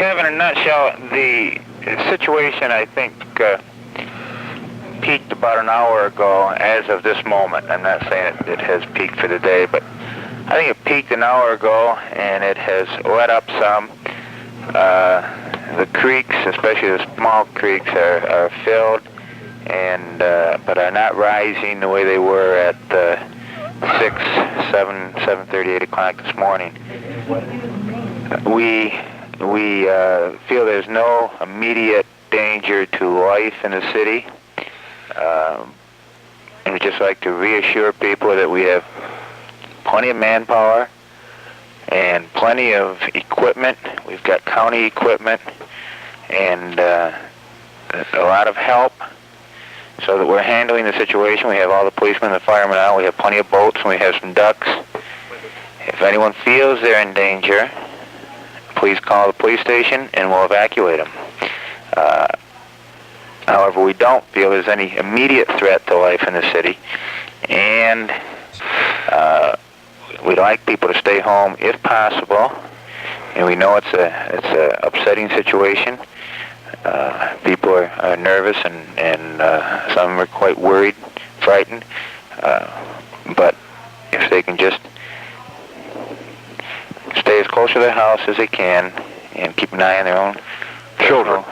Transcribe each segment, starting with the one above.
Kevin, in a nutshell, the situation, I think, peaked about an hour ago as of this moment. I'm not saying it has peaked for the day, but I think it peaked an hour ago, and it has let up some. The creeks, especially the small creeks, are filled, and but are not rising the way they were at 6, 7, 7:30, 8 o'clock this morning. We feel there's no immediate danger to life in the city. And we'd just like to reassure people that we have plenty of manpower and plenty of equipment. We've got county equipment and a lot of help so that we're handling the situation. We have all the policemen and the firemen out. We have plenty of boats, and we have some ducks. If anyone feels they're in danger, please call the police station and we'll evacuate them. However, we don't feel there's any immediate threat to life in the city, and we'd like people to stay home if possible. And we know it's a upsetting situation. People are nervous, and some are quite worried, frightened. But if they can just stay as close to their house as they can and keep an eye on their own children.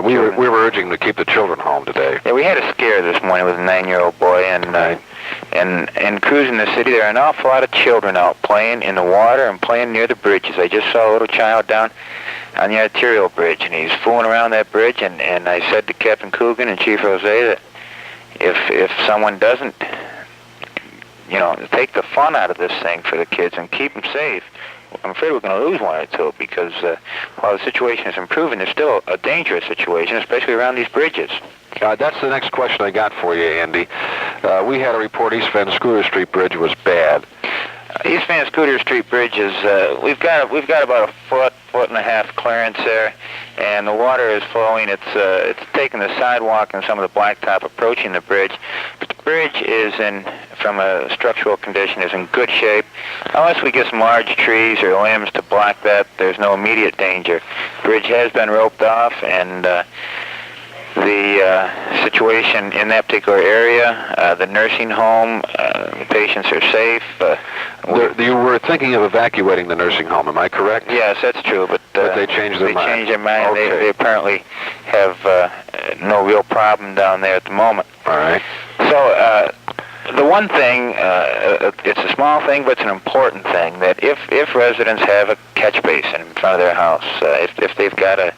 We were urging to keep the children home today. Yeah, we had a scare this morning with a 9-year-old boy, and cruising the city, there are an awful lot of children out playing in the water and playing near the bridges. I just saw a little child down on the arterial bridge, and he's fooling around that bridge, and I said to Captain Coogan and Chief Rose that if someone doesn't, take the fun out of this thing for the kids and keep them safe, I'm afraid we're going to lose one or two, because while the situation is improving, there's still a dangerous situation, especially around these bridges. That's the next question I got for you, Andy. We had a report East Van Scooter Street Bridge was bad. East Van Scooter Street Bridge is, we've got about a foot and a half clearance there, and the water is flowing. It's taking the sidewalk and some of the blacktop approaching the bridge, but the bridge is from a structural condition, is in good shape. Unless we get some large trees or limbs to block that, there's no immediate danger. The bridge has been roped off, and the situation in that particular area, the nursing home, the patients are safe. You were thinking of evacuating the nursing home, am I correct? Yes, that's true, but they changed their mind. They changed their mind. Okay. They apparently have no real problem down there at the moment. All right. So the one thing, it's a small thing, but it's an important thing, that if residents have a catch basin in front of their house, if they've got a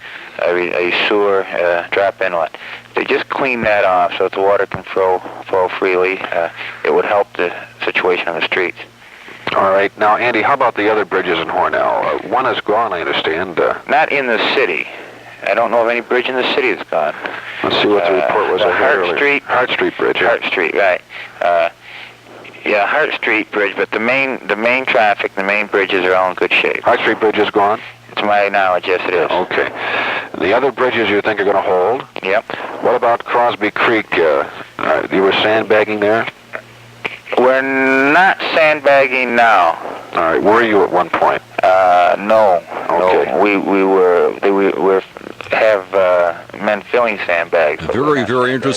sewer drop inlet, they just clean that off so that the water can flow freely. It would help the situation on the streets. All right. Now, Andy, how about the other bridges in Hornell? One is gone, I understand. Not in the city. I don't know of any bridge in the city that's gone. Let's see what the report was. Hart Street. Hart Street Bridge. Yeah. Hart Street, right. Yeah, Hart Street Bridge, but the main traffic, the main bridges are all in good shape. Hart Street Bridge is gone? To my knowledge, yes, it is. Okay. The other bridges you think are going to hold? Yep. What about Crosby Creek? You were sandbagging there? We're not sandbagging now. All right. Were you at one point? No. Okay. No. We have men filling sandbags. Very, very interesting.